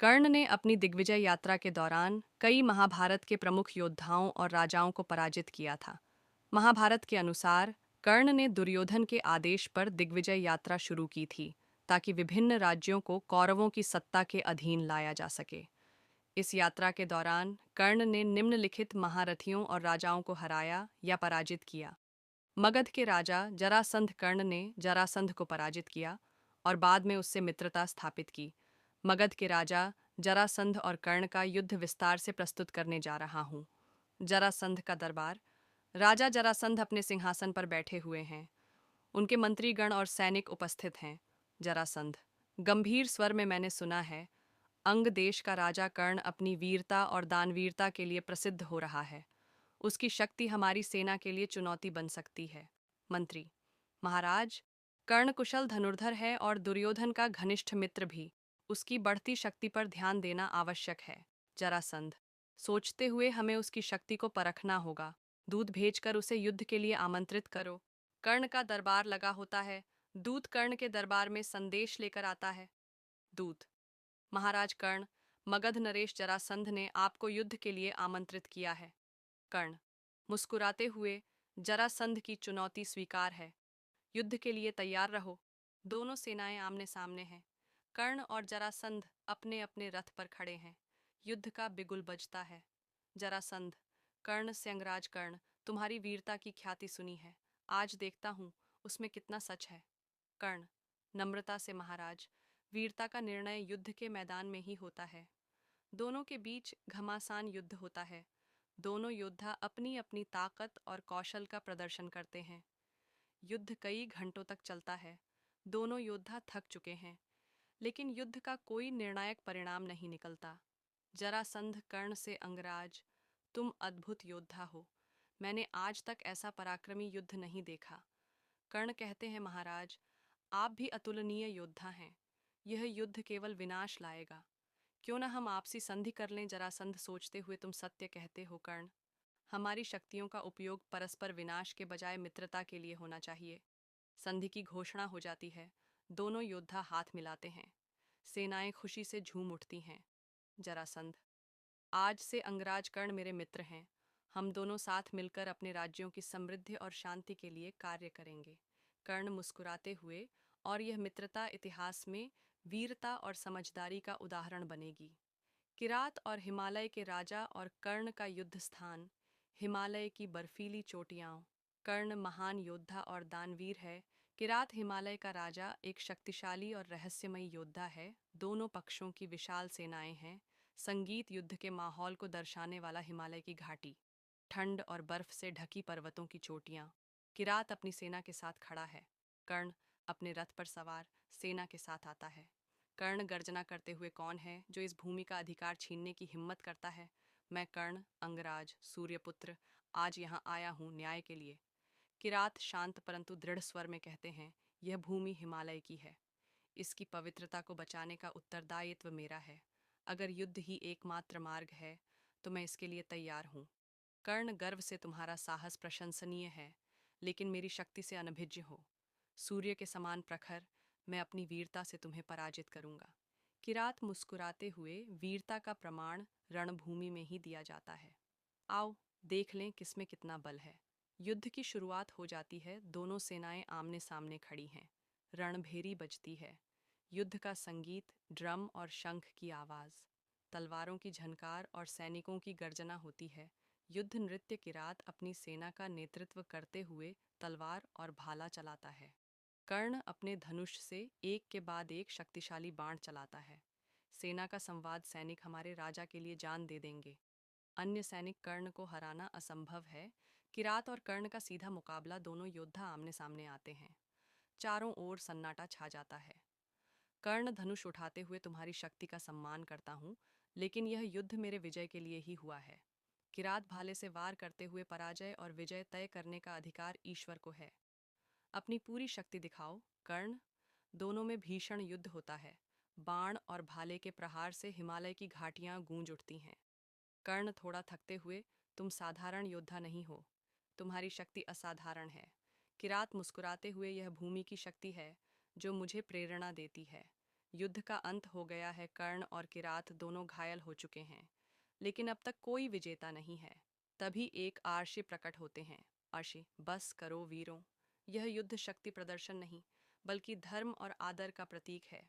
कर्ण ने अपनी दिग्विजय यात्रा के दौरान कई महाभारत के प्रमुख योद्धाओं और राजाओं को पराजित किया था। महाभारत के अनुसार कर्ण ने दुर्योधन के आदेश पर दिग्विजय यात्रा शुरू की थी, ताकि विभिन्न राज्यों को कौरवों की सत्ता के अधीन लाया जा सके। इस यात्रा के दौरान कर्ण ने निम्नलिखित महारथियों और राजाओं को हराया या पराजित किया। मगध के राजा जरासंध कर्ण ने जरासंध को पराजित किया और बाद में उससे मित्रता स्थापित की। मगध के राजा जरासंध और कर्ण का युद्ध विस्तार से प्रस्तुत करने जा रहा हूँ। जरासंध का दरबार। राजा जरासंध अपने सिंहासन पर बैठे हुए हैं। उनके मंत्रीगण और सैनिक उपस्थित हैं। जरासंध गंभीर स्वर में, मैंने सुना है अंग देश का राजा कर्ण अपनी वीरता और दानवीरता के लिए प्रसिद्ध हो रहा है। उसकी शक्ति हमारी सेना के लिए चुनौती बन सकती है। मंत्री: महाराज, कर्ण कुशल धनुर्धर है और दुर्योधन का घनिष्ठ मित्र भी। उसकी बढ़ती शक्ति पर ध्यान देना आवश्यक है। जरासंध: सोचते हुए हमें उसकी शक्ति को परखना होगा। दूत भेजकर उसे युद्ध के लिए आमंत्रित करो। कर्ण का दरबार लगा होता है। दूत कर्ण के दरबार में संदेश लेकर आता है। दूत: महाराज कर्ण, मगध नरेश जरासंध ने आपको युद्ध के लिए आमंत्रित किया है। कर्ण मुस्कुराते हुए: जरासंध की चुनौती स्वीकार है। युद्ध के लिए तैयार रहो। दोनों सेनाएं आमने सामने हैं। कर्ण और जरासंध अपने अपने रथ पर खड़े हैं। युद्ध का बिगुल बजता है। जरासंध: कर्ण से अंगराज कर्ण, तुम्हारी वीरता की ख्याति सुनी है। आज देखता हूँ उसमें कितना सच है। कर्ण नम्रता से: महाराज, वीरता का निर्णय युद्ध के मैदान में ही होता है। दोनों के बीच घमासान युद्ध होता है। दोनों योद्धा अपनी अपनी ताकत और कौशल का प्रदर्शन करते हैं। युद्ध कई घंटों तक चलता है। दोनों योद्धा थक चुके हैं, लेकिन युद्ध का कोई निर्णायक परिणाम नहीं निकलता। जरासंध कर्ण से: अंगराज, तुम अद्भुत योद्धा हो। मैंने आज तक ऐसा पराक्रमी युद्ध नहीं देखा। कर्ण कहते हैं: महाराज, आप भी अतुलनीय योद्धा हैं। यह युद्ध केवल विनाश लाएगा। क्यों न हम आपसी संधि कर लें? जरासंध सोचते हुए: तुम सत्य कहते हो कर्ण। हमारी शक्तियों का उपयोग परस्पर विनाश के बजाय मित्रता के लिए होना चाहिए। संधि की घोषणा हो जाती है। दोनों योद्धा हाथ मिलाते हैं। सेनाएं खुशी से झूम उठती हैं। जरासंध: आज से अंगराज कर्ण मेरे मित्र हैं। हम दोनों साथ मिलकर अपने राज्यों की समृद्धि और शांति के लिए कार्य करेंगे। कर्ण मुस्कुराते हुए: और यह मित्रता इतिहास में वीरता और समझदारी का उदाहरण बनेगी। किरात और हिमालय के राजा और कर्ण का युद्ध स्थान। हिमालय की बर्फीली चोटियाँ। कर्ण महान योद्धा और दानवीर है। किरात हिमालय का राजा एक शक्तिशाली और रहस्यमयी योद्धा है। दोनों पक्षों की विशाल सेनाएं हैं। संगीत युद्ध के माहौल को दर्शाने वाला हिमालय की घाटी। ठंड और बर्फ से ढकी पर्वतों की चोटियाँ। किरात अपनी सेना के साथ खड़ा है। कर्ण अपने रथ पर सवार सेना के साथ आता है। कर्ण गर्जना करते हुए: कौन है जो इस भूमि का अधिकार छीनने की हिम्मत करता है? मैं कर्ण, अंगराज, सूर्यपुत्र, आज यहाँ आया हूँ न्याय के लिए। किरात शांत परंतु दृढ़ स्वर में कहते हैं: यह भूमि हिमालय की है। इसकी पवित्रता को बचाने का उत्तरदायित्व मेरा है। अगर युद्ध ही एकमात्र मार्ग है, तो मैं इसके लिए तैयार हूँ। कर्ण गर्व से: तुम्हारा साहस प्रशंसनीय है, लेकिन मेरी शक्ति से अनभिज्ञ हो। सूर्य के समान प्रखर, मैं अपनी वीरता से तुम्हें पराजित करूंगा। किरात मुस्कुराते हुए: वीरता का प्रमाण रणभूमि में ही दिया जाता है। आओ देख लें किसमें कितना बल है। युद्ध की शुरुआत हो जाती है। दोनों सेनाएं आमने सामने खड़ी हैं। रणभेरी बजती है। युद्ध का संगीत, ड्रम और शंख की आवाज, तलवारों की झनकार और सैनिकों की गर्जना होती है। युद्ध नृत्य। किरात अपनी सेना का नेतृत्व करते हुए तलवार और भाला चलाता है। कर्ण अपने धनुष से एक के बाद एक शक्तिशाली बाण चलाता है। सेना का संवाद: सैनिक हमारे राजा के लिए जान दे देंगे। अन्य सैनिक: कर्ण को हराना असंभव है। किरात और कर्ण का सीधा मुकाबला। दोनों योद्धा आमने सामने आते हैं। चारों ओर सन्नाटा छा जाता है। कर्ण धनुष उठाते हुए: तुम्हारी शक्ति का सम्मान करता हूँ, लेकिन यह युद्ध मेरे विजय के लिए ही हुआ है। किरात भाले से वार करते हुए: पराजय और विजय तय करने का अधिकार ईश्वर को है। अपनी पूरी शक्ति दिखाओ। कर्ण। दोनों में भीषण युद्ध होता है। बाण और भाले के प्रहार से हिमालय की घाटियां गूंज उठती हैं। कर्ण थोड़ा थकते हुए: तुम साधारण योद्धा नहीं हो, तुम्हारी शक्ति असाधारण है। किरात मुस्कुराते हुए: यह भूमि की शक्ति है जो मुझे प्रेरणा देती है। युद्ध का अंत हो गया है। कर्ण और किरात दोनों घायल हो चुके हैं, लेकिन अब तक कोई विजेता नहीं है। तभी एक आर्षि प्रकट होते हैं। आर्षि, बस करो वीरों, यह युद्ध शक्ति प्रदर्शन नहीं, बल्कि धर्म और आदर का प्रतीक है।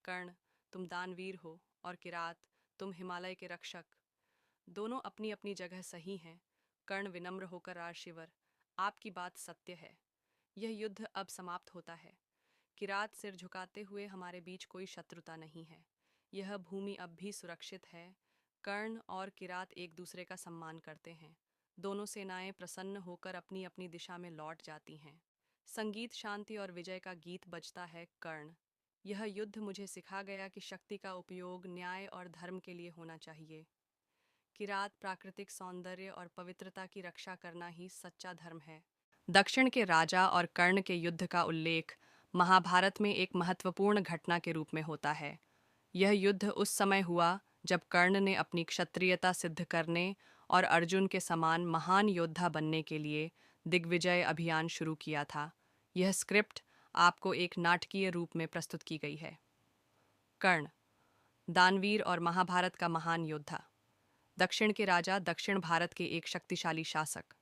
कर्ण, तुम दानवीर हो, और किरात, तुम हिमालय के रक्षक। दोनों अपनी अपनी जगह सही हैं। कर्ण विनम्र होकर, आर्षिवर, आपकी बात सत्य है, यह युद्ध अब समाप्त होता है। किरात सिर झुकाते हुए, हमारे बीच कोई शत्रुता नहीं है, यह भूमि अब भी सुरक्षित है। कर्ण और किरात एक दूसरे का सम्मान करते हैं। दोनों सेनाएं प्रसन्न होकर अपनी अपनी दिशा में लौट जाती हैं। संगीत शांति और विजय का गीत बजता है। कर्ण, यह युद्ध मुझे सिखा गया कि शक्ति का उपयोग न्याय और धर्म के लिए होना चाहिए। किरात, प्राकृतिक सौंदर्य और पवित्रता की रक्षा करना ही सच्चा धर्म है। दक्षिण के राजा और कर्ण के युद्ध का उल्लेख महाभारत में एक महत्वपूर्ण घटना के रूप में होता है। यह युद्ध उस समय हुआ जब कर्ण ने अपनी क्षत्रियता सिद्ध करने और अर्जुन के समान महान योद्धा बनने के लिए दिग्विजय अभियान शुरू किया था। यह स्क्रिप्ट आपको एक नाटकीय रूप में प्रस्तुत की गई है। कर्ण, दानवीर और महाभारत का महान योद्धा। दक्षिण के राजा, दक्षिण भारत के एक शक्तिशाली शासक।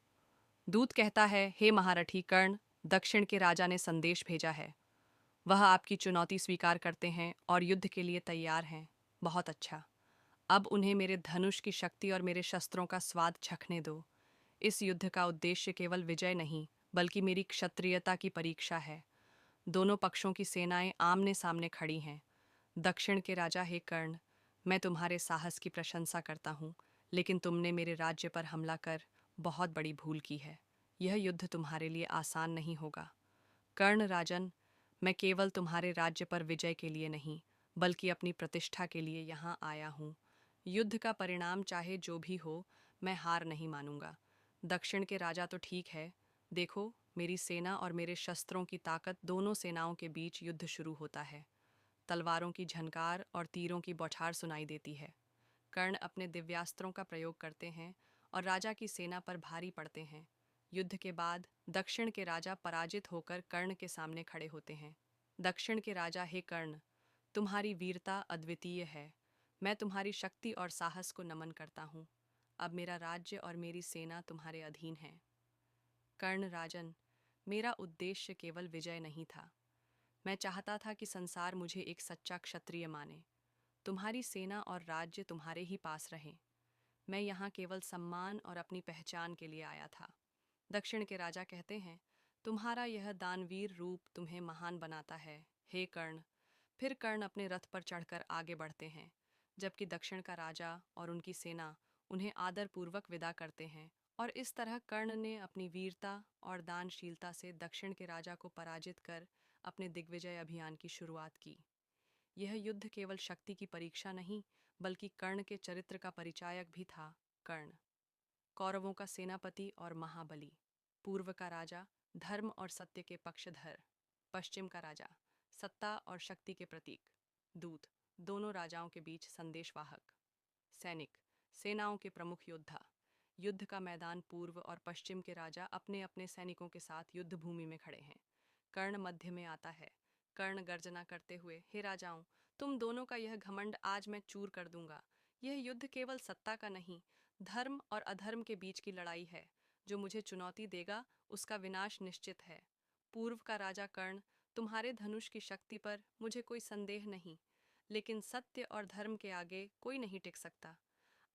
दूत कहता है, हे महारथी कर्ण, दक्षिण के राजा ने संदेश भेजा है। वह आपकी चुनौती स्वीकार करते हैं और युद्ध के लिए तैयार हैं। बहुत अच्छा। अब उन्हें मेरे धनुष की शक्ति और मेरे शस्त्रों का स्वाद चखने दो। इस युद्ध का उद्देश्य केवल विजय नहीं, बल्कि मेरी क्षत्रियता की परीक्षा है। दोनों पक्षों की सेनाएं आमने सामने खड़ी हैं। दक्षिण के राजा, हे कर्ण, मैं तुम्हारे साहस की प्रशंसा करता हूँ, लेकिन तुमने मेरे राज्य पर हमला कर बहुत बड़ी भूल की है। यह युद्ध तुम्हारे लिए आसान नहीं होगा। कर्ण राजन, मैं केवल तुम्हारे राज्य पर विजय के लिए नहीं, बल्कि अपनी प्रतिष्ठा के लिए यहाँ आया हूँ। युद्ध का परिणाम चाहे जो भी हो, मैं हार नहीं मानूंगा। दक्षिण के राजा, तो ठीक है, देखो, मेरी सेना और मेरे शस्त्रों की ताकत। दोनों सेनाओं के बीच युद्ध शुरू होता है। तलवारों की झनकार और तीरों की बौछार सुनाई देती है। कर्ण अपने दिव्यास्त्रों का प्रयोग करते हैं और राजा की सेना पर भारी पड़ते हैं। युद्ध के बाद दक्षिण के राजा पराजित होकर कर्ण के सामने खड़े होते हैं। दक्षिण के राजा, हे कर्ण, तुम्हारी वीरता अद्वितीय है। मैं तुम्हारी शक्ति और साहस को नमन करता हूँ। अब मेरा राज्य और मेरी सेना तुम्हारे अधीन है। कर्ण राजन, मेरा उद्देश्य केवल विजय नहीं था। मैं चाहता था कि संसार मुझे एक सच्चा क्षत्रिय माने। तुम्हारी सेना और राज्य तुम्हारे ही पास रहें। मैं यहाँ केवल सम्मान और अपनी पहचान के लिए आया था। दक्षिण के राजा कहते हैं, तुम्हारा यह दानवीर रूप तुम्हें महान बनाता है, हे कर्ण। फिर कर्ण अपने रथ पर चढ़कर आगे बढ़ते हैं, जबकि दक्षिण का राजा और उनकी सेना उन्हें आदरपूर्वक विदा करते हैं। और इस तरह कर्ण ने अपनी वीरता और दानशीलता से दक्षिण के राजा को पराजित कर अपने दिग्विजय अभियान की शुरुआत की। यह युद्ध केवल शक्ति की परीक्षा नहीं, बल्कि कर्ण के चरित्र का परिचायक भी था। कर्ण, कौरवों का सेनापति और महाबली। पूर्व का राजा, धर्म और सत्य के पक्षधर। पश्चिम का राजा, सत्ता और शक्ति के प्रतीक। दूत, दोनों राजाओं के बीच संदेशवाहक। सैनिक, सेनाओं के प्रमुख योद्धा। युद्ध का मैदान, पूर्व और पश्चिम के राजा अपने अपने सैनिकों के साथ युद्ध भूमि में खड़े हैं। कर्ण मध्य में आता है। कर्ण गर्जना करते हुए, हे राजाओं, तुम दोनों का यह घमंड आज मैं चूर कर दूंगा। यह युद्ध केवल सत्ता का नहीं, धर्म और अधर्म के बीच की लड़ाई है। जो मुझे चुनौती देगा, उसका विनाश निश्चित है। पूर्व का राजा कर्ण, तुम्हारे धनुष की शक्ति पर मुझे कोई संदेह नहीं, लेकिन सत्य और धर्म के आगे कोई नहीं टिक सकता।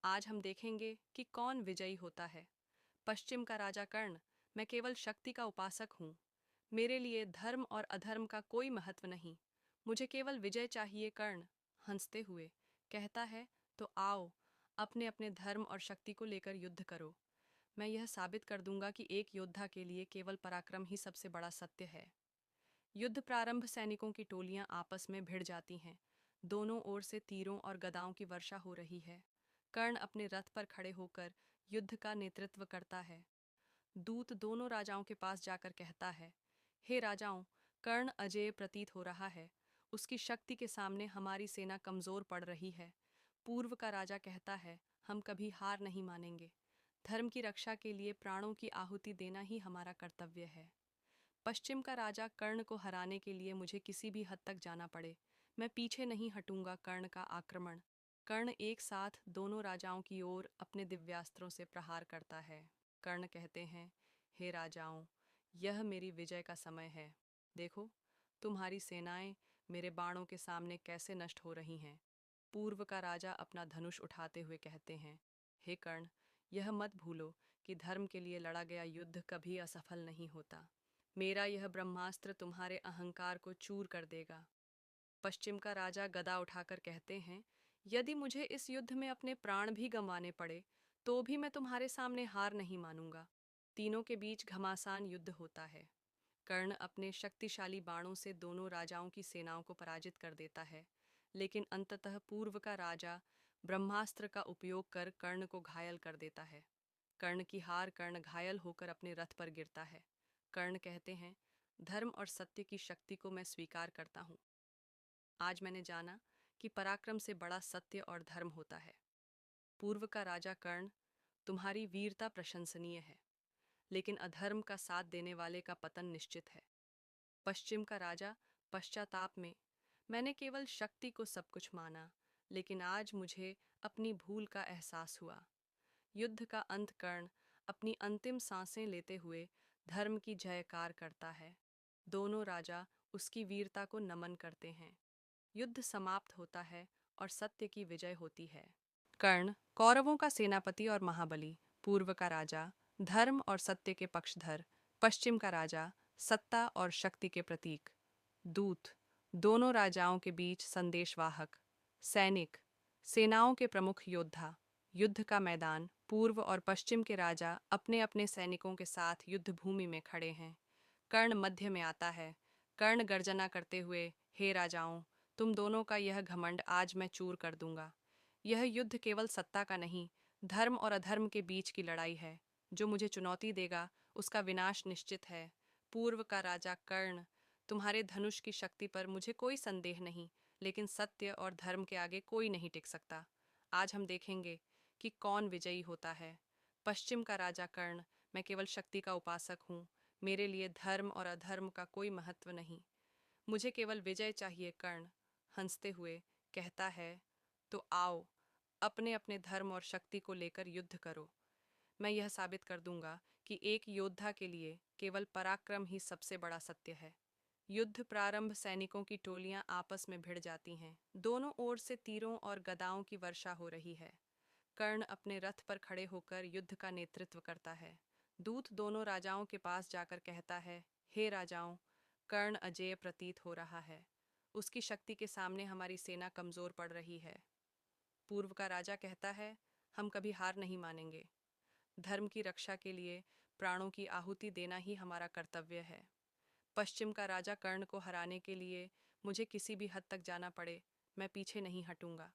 आज हम देखेंगे कि कौन विजयी होता है। पश्चिम का राजा कर्ण, मैं केवल शक्ति का उपासक हूँ। मेरे लिए धर्म और अधर्म का कोई महत्व नहीं, मुझे केवल विजय चाहिए। कर्ण हंसते हुए कहता है, तो आओ, अपने अपने धर्म और शक्ति को लेकर युद्ध करो। मैं यह साबित कर दूंगा कि एक योद्धा के लिए केवल पराक्रम ही सबसे बड़ा सत्य है। युद्ध प्रारंभ, सैनिकों की टोलियां आपस में भिड़ जाती हैं। दोनों ओर से तीरों और गदाओं की वर्षा हो रही है। कर्ण अपने रथ पर खड़े होकर युद्ध का नेतृत्व करता है। दूत दोनों राजाओं के पास जाकर कहता है, हे राजाओं, कर्ण अजेय प्रतीत हो रहा है। उसकी शक्ति के सामने हमारी सेना कमजोर पड़ रही है। पूर्व का राजा कहता है, हम कभी हार नहीं मानेंगे। धर्म की रक्षा के लिए प्राणों की आहुति देना ही हमारा कर्तव्य है। पश्चिम का राजा, कर्ण को हराने के लिए मुझे किसी भी हद तक जाना पड़े, मैं पीछे नहीं हटूंगा कर्ण का आक्रमण। कर्ण एक साथ दोनों राजाओं की ओर अपने दिव्यास्त्रों से प्रहार करता है। कर्ण कहते हैं, हे राजाओं, यह मेरी विजय का समय है। देखो, तुम्हारी सेनाएं मेरे बाणों के सामने कैसे नष्ट हो रही हैं। पूर्व का राजा अपना धनुष उठाते हुए कहते हैं, हे कर्ण, यह मत भूलो कि धर्म के लिए लड़ा गया युद्ध कभी असफल नहीं होता। मेरा यह ब्रह्मास्त्र तुम्हारे अहंकार को चूर कर देगा। पश्चिम का राजा गदा उठाकर कहते हैं, यदि मुझे इस युद्ध में अपने प्राण भी गंवाने पड़े तो भी मैं तुम्हारे सामने हार नहीं मानूंगा। तीनों के बीच घमासान युद्ध होता है। कर्ण अपने शक्तिशाली बाणों से दोनों राजाओं की सेनाओं को पराजित कर देता है, लेकिन अंततः पूर्व का राजा ब्रह्मास्त्र का उपयोग कर कर्ण को घायल कर देता है। कर्ण की हार, कर्ण घायल होकर अपने रथ पर गिरता है। कर्ण कहते हैं, धर्म और सत्य की शक्ति को मैं स्वीकार करता हूँ। आज मैंने जाना कि पराक्रम से बड़ा सत्य और धर्म होता है। पूर्व का राजा कर्ण, तुम्हारी वीरता प्रशंसनीय है, लेकिन अधर्म का साथ देने वाले का पतन निश्चित है। पश्चिम का राजा पश्चाताप में, मैंने केवल शक्ति को सब कुछ माना, लेकिन आज मुझे अपनी भूल का एहसास हुआ। युद्ध का अंत कर्ण अपनी अंतिम सांसें लेते हुए धर्म की जयकार करता है। दोनों राजा उसकी वीरता को नमन करते हैं। युद्ध समाप्त होता है और सत्य की विजय होती है। कर्ण कौरवों का सेनापति और महाबली, पूर्व का राजा धर्म और सत्य के पक्षधर, पश्चिम का राजा सत्ता और शक्ति के प्रतीक। दूत, दोनों राजाओं के बीच संदेशवाहक। सैनिक, सेनाओं के प्रमुख योद्धा। युद्ध का मैदान, पूर्व और पश्चिम के राजा अपने अपने सैनिकों के साथ युद्ध भूमि में खड़े हैं। कर्ण मध्य में आता है। कर्ण गर्जना करते हुए, हे राजाओं, तुम दोनों का यह घमंड आज मैं चूर कर दूंगा। यह युद्ध केवल सत्ता का नहीं, धर्म और अधर्म के बीच की लड़ाई है। जो मुझे चुनौती देगा उसका विनाश निश्चित है। पूर्व का राजा कर्ण, तुम्हारे धनुष की शक्ति पर मुझे कोई संदेह नहीं, लेकिन सत्य और धर्म के आगे कोई नहीं टिक सकता। आज हम देखेंगे कि कौन विजयी होता है। पश्चिम का राजा कर्ण, मैं केवल शक्ति का उपासक हूँ। मेरे लिए धर्म और अधर्म का कोई महत्व नहीं। मुझे केवल विजय चाहिए। कर्ण हंसते हुए कहता है, तो आओ, अपने अपने धर्म और शक्ति को लेकर युद्ध करो। मैं यह साबित कर दूंगा कि एक योद्धा के लिए केवल पराक्रम ही सबसे बड़ा सत्य है। युद्ध प्रारंभ, सैनिकों की टोलियां आपस में भिड़ जाती हैं। दोनों ओर से तीरों और गदाओं की वर्षा हो रही है। कर्ण अपने रथ पर खड़े होकर युद्ध का नेतृत्व करता है। दूत दोनों राजाओं के पास जाकर कहता है, हे राजाओं, कर्ण अजेय प्रतीत हो रहा है। उसकी शक्ति के सामने हमारी सेना कमजोर पड़ रही है। पूर्व का राजा कहता है, हम कभी हार नहीं मानेंगे। धर्म की रक्षा के लिए प्राणों की आहुति देना ही हमारा कर्तव्य है। पश्चिम का राजा कर्ण को हराने के लिए मुझे किसी भी हद तक जाना पड़े, मैं पीछे नहीं हटूंगा।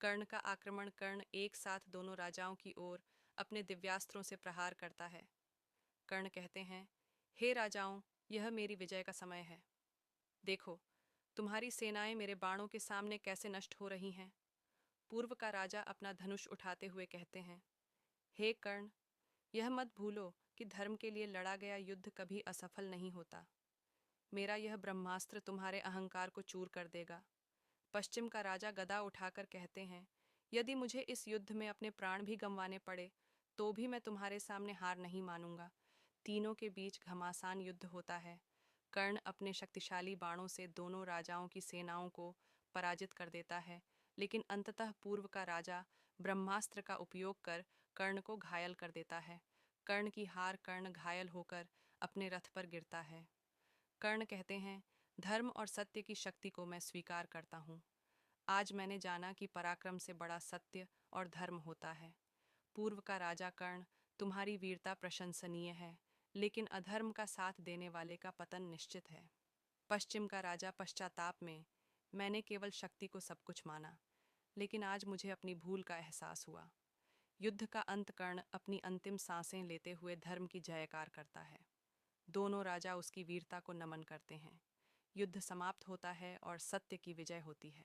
कर्ण का आक्रमण, कर्ण एक साथ दोनों राजाओं की ओर अपने दिव्यास्त्रों से प्रहार करता है। कर्ण कहते हैं, हे राजाओं, यह मेरी विजय का समय है। देखो, तुम्हारी सेनाएं मेरे बाणों के सामने कैसे नष्ट हो रही हैं। पूर्व का राजा अपना धनुष उठाते हुए कहते हैं, हे कर्ण, यह मत भूलो कि धर्म के लिए लड़ा गया युद्ध कभी असफल नहीं होता। मेरा यह ब्रह्मास्त्र तुम्हारे अहंकार को चूर कर देगा। पश्चिम का राजा गदा उठाकर कहते हैं, यदि मुझे इस युद्ध में अपने प्राण भी गंवाने पड़े तो भी मैं तुम्हारे सामने हार नहीं मानूंगा। तीनों के बीच घमासान युद्ध होता है। कर्ण अपने शक्तिशाली बाणों से दोनों राजाओं की सेनाओं को पराजित कर देता है, लेकिन अंततः पूर्व का राजा ब्रह्मास्त्र का उपयोग कर कर्ण को घायल कर देता है। कर्ण की हार, कर्ण घायल होकर अपने रथ पर गिरता है। कर्ण कहते हैं, धर्म और सत्य की शक्ति को मैं स्वीकार करता हूँ। आज मैंने जाना कि पराक्रम से बड़ा सत्य और धर्म होता है। पूर्व का राजा कर्ण, तुम्हारी वीरता प्रशंसनीय है, लेकिन अधर्म का साथ देने वाले का पतन निश्चित है। पश्चिम का राजा पश्चाताप में, मैंने केवल शक्ति को सब कुछ माना, लेकिन आज मुझे अपनी भूल का एहसास हुआ। युद्ध का अंत, कर्ण अपनी अंतिम सांसें लेते हुए धर्म की जयकार करता है। दोनों राजा उसकी वीरता को नमन करते हैं। युद्ध समाप्त होता है और सत्य की विजय होती है।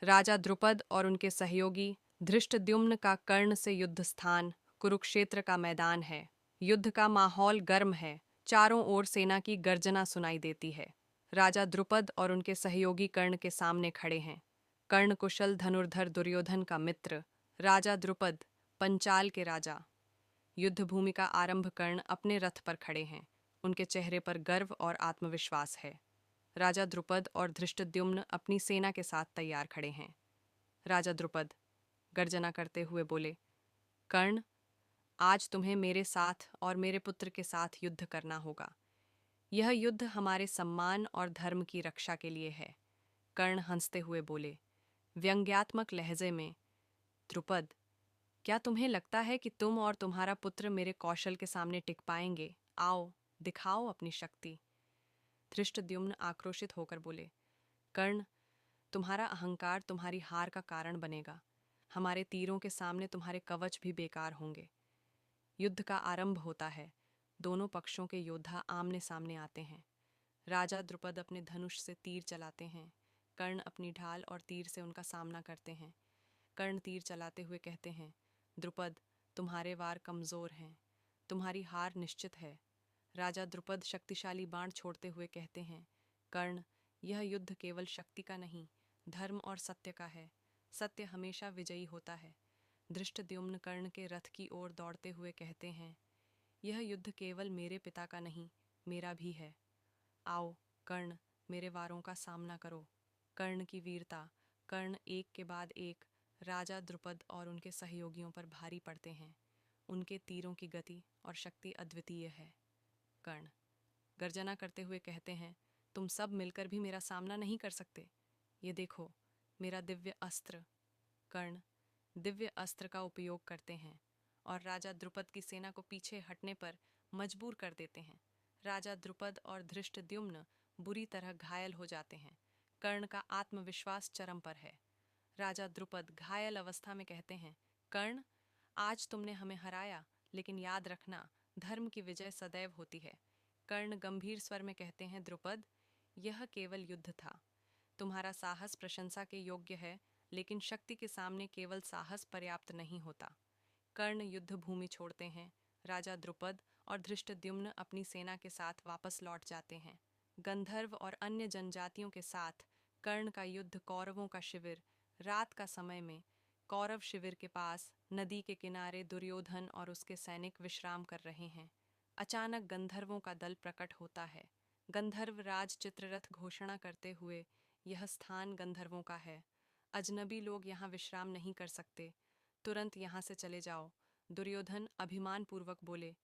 राजा द्रुपद और उनके सहयोगी धृष्टद्युम्न का कर्ण से युद्ध स्थान कुरुक्षेत्र का मैदान है। युद्ध का माहौल गर्म है। चारों ओर सेना की गर्जना सुनाई देती है। राजा द्रुपद और उनके सहयोगी कर्ण के सामने खड़े हैं। कर्ण कुशल धनुर्धर दुर्योधन का मित्र। राजा द्रुपद, पंचाल के राजा। युद्ध भूमि का आरंभ कर्ण अपने रथ पर खड़े हैं। उनके चेहरे पर गर्व और आत्मविश्वास है। राजा द्रुपद और धृष्टद्युम्न अपनी सेना के साथ तैयार खड़े हैं। राजा द्रुपद गर्जना करते हुए बोले, कर्ण, आज तुम्हें मेरे साथ और मेरे पुत्र के साथ युद्ध करना होगा। यह युद्ध हमारे सम्मान और धर्म की रक्षा के लिए है। कर्ण हंसते हुए बोले, व्यंग्यात्मक लहजे में, द्रुपद, क्या तुम्हें लगता है कि तुम और तुम्हारा पुत्र मेरे कौशल के सामने टिक पाएंगे? आओ, दिखाओ अपनी शक्ति। धृष्टद्युम्न आक्रोशित होकर बोले, कर्ण, तुम्हारा अहंकार तुम्हारी हार का कारण बनेगा। हमारे तीरों के सामने तुम्हारे कवच भी बेकार होंगे। युद्ध का आरंभ होता है। दोनों पक्षों के योद्धा आमने सामने आते हैं। राजा द्रुपद अपने धनुष से तीर चलाते हैं। कर्ण अपनी ढाल और तीर से उनका सामना करते हैं। कर्ण तीर चलाते हुए कहते हैं, द्रुपद, तुम्हारे वार कमजोर हैं। तुम्हारी हार निश्चित है। राजा द्रुपद शक्तिशाली बाण छोड़ते हुए कहते हैं, कर्ण, यह युद्ध केवल शक्ति का नहीं, धर्म और सत्य का है। सत्य हमेशा विजयी होता है। धृष्टद्युम्न कर्ण के रथ की ओर दौड़ते हुए कहते हैं, यह युद्ध केवल मेरे पिता का नहीं, मेरा भी है। आओ, कर्ण, मेरे वारों का सामना करो। कर्ण की वीरता। कर्ण एक के बाद एक राजा द्रुपद और उनके सहयोगियों पर भारी पड़ते हैं। उनके तीरों की गति और शक्ति अद्वितीय है। कर्ण गर्जना करते हुए कहते हैं, तुम सब मिलकर भी मेरा सामना नहीं कर सकते। ये देखो, मेरा दिव्य अस्त्र। कर्ण दिव्य अस्त्र का उपयोग करते हैं और राजा द्रुपद की सेना को पीछे हटने पर मजबूर कर देते हैं। राजा द्रुपद और धृष्टद्युम्न बुरी तरह घायल हो जाते हैं। कर्ण का आत्मविश्वास चरम पर है। राजा द्रुपद घायल अवस्था में कहते हैं, कर्ण, आज तुमने हमें हराया, लेकिन याद रखना, धर्म की विजय सदैव होती है। कर्ण गंभीर स्वर में कहते हैं, द्रुपद, यह केवल युद्ध था। तुम्हारा साहस प्रशंसा के योग्य है, लेकिन शक्ति के सामने केवल साहस पर्याप्त नहीं होता। कर्ण युद्ध भूमि छोड़ते हैं। राजा द्रुपद और धृष्टद्युम्न अपनी सेना के साथ वापस लौट जाते हैं। गंधर्व और अन्य जनजातियों के साथ कर्ण का युद्ध कौरवों का शिविर। रात का समय में कौरव शिविर के पास नदी के किनारे दुर्योधन और उसके सैनिक विश्राम कर रहे हैं। अचानक गंधर्वों का दल प्रकट होता है। गंधर्व राज चित्ररथ घोषणा करते हुए, यह स्थान गंधर्वों का है। अजनबी लोग यहाँ विश्राम नहीं कर सकते। तुरंत यहाँ से चले जाओ। दुर्योधन अभिमान पूर्वक बोले,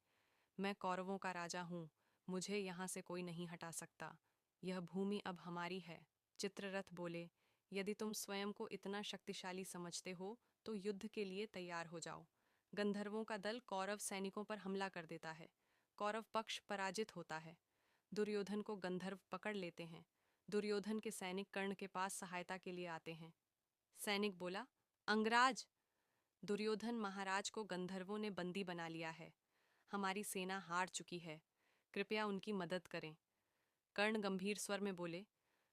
मैं कौरवों का राजा हूँ, मुझे यहाँ से कोई नहीं हटा सकता। यह भूमि अब हमारी है। चित्ररथ बोले, यदि तुम स्वयं को इतना शक्तिशाली समझते हो तो युद्ध के लिए तैयार हो जाओ। गंधर्वों का दल कौरव सैनिकों पर हमला कर देता है। कौरव पक्ष पराजित होता है। दुर्योधन को गंधर्व पकड़ लेते हैं। दुर्योधन के सैनिक कर्ण के पास सहायता के लिए आते हैं। सैनिक बोला, अंगराज, दुर्योधन महाराज को गंधर्वों ने बंदी बना लिया है। हमारी सेना हार चुकी है। कृपया उनकी मदद करें। कर्ण गंभीर स्वर में बोले,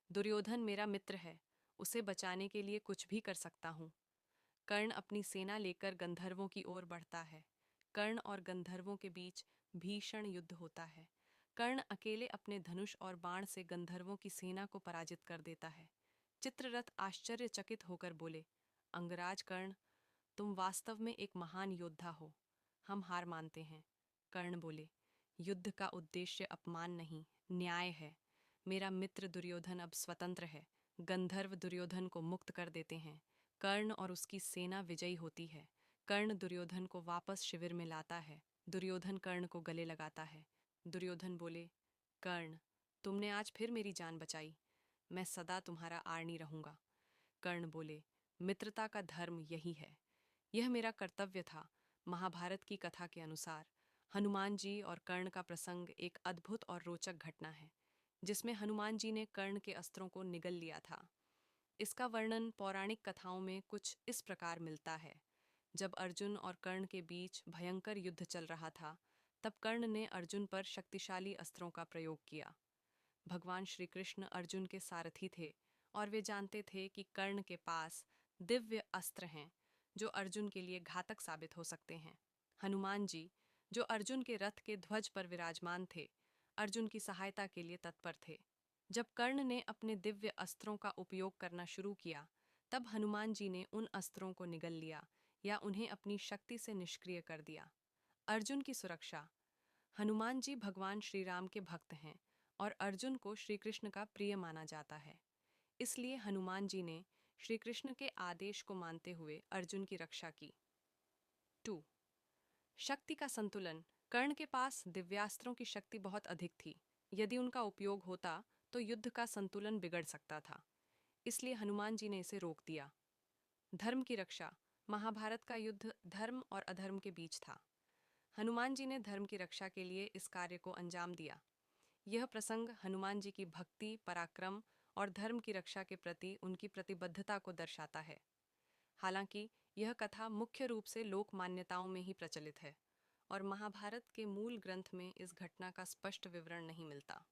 दुर्योधन मेरा मित्र है, उसे बचाने के लिए कुछ भी कर सकता हूँ। कर्ण अपनी सेना लेकर गंधर्वों की ओर बढ़ता है। कर्ण और गंधर्वों के बीच भीषण युद्ध होता है। कर्ण अकेले अपने धनुष और बाण से गंधर्वों की सेना को पराजित कर देता है। चित्ररथ आश्चर्यचकित होकर बोले, अंगराज कर्ण, तुम वास्तव में एक महान योद्धा हो। हम हार मानते हैं। कर्ण बोले, युद्ध का उद्देश्य अपमान नहीं, न्याय है। मेरा मित्र दुर्योधन अब स्वतंत्र है। गंधर्व दुर्योधन को मुक्त कर देते हैं। कर्ण और उसकी सेना विजयी होती है। कर्ण दुर्योधन को वापस शिविर में लाता है। दुर्योधन कर्ण को गले लगाता है। दुर्योधन बोले, कर्ण, तुमने आज फिर मेरी जान बचाई। मैं सदा तुम्हारा आर्णी रहूंगा। कर्ण बोले, मित्रता का धर्म यही है। यह मेरा कर्तव्य था। महाभारत की कथा के अनुसार हनुमान जी और कर्ण का प्रसंग एक अद्भुत और रोचक घटना है, जिसमें हनुमान जी ने कर्ण के अस्त्रों को निगल लिया था। इसका वर्णन पौराणिक कथाओं में कुछ इस प्रकार मिलता है। जब अर्जुन और कर्ण के बीच भयंकर युद्ध चल रहा था, तब कर्ण ने अर्जुन पर शक्तिशाली अस्त्रों का प्रयोग किया। भगवान श्री कृष्ण अर्जुन के सारथी थे और वे जानते थे कि कर्ण के पास दिव्य अस्त्र हैं जो अर्जुन के लिए घातक साबित हो सकते हैं। हनुमान जी, जो अर्जुन के रथ के ध्वज पर विराजमान थे, अर्जुन की सहायता के लिए तत्पर थे। जब कर्ण ने अपने दिव्य अस्त्रों का उपयोग करना शुरू किया, तब हनुमान जी ने उन अस्त्रों को निगल लिया या उन्हें अपनी शक्ति से निष्क्रिय कर दिया। अर्जुन की सुरक्षा। हनुमान जी भगवान श्री राम के भक्त हैं और अर्जुन को श्री कृष्ण का प्रिय माना जाता है। इसलिए हनुमान जी ने श्री कृष्ण के आदेश को मानते हुए अर्जुन की रक्षा की। 2. शक्ति का संतुलन। कर्ण के पास दिव्यास्त्रों की शक्ति बहुत अधिक थी। यदि उनका उपयोग होता तो युद्ध का संतुलन बिगड़ सकता था। इसलिए हनुमान जी ने इसे रोक दिया। धर्म की रक्षा। महाभारत का युद्ध धर्म और अधर्म के बीच था। हनुमान जी ने धर्म की रक्षा के लिए इस कार्य को अंजाम दिया। यह प्रसंग हनुमान जी की भक्ति, पराक्रम और धर्म की रक्षा के प्रति उनकी प्रतिबद्धता को दर्शाता है। हालांकि यह कथा मुख्य रूप से लोक मान्यताओं में ही प्रचलित है और महाभारत के मूल ग्रंथ में इस घटना का स्पष्ट विवरण नहीं मिलता।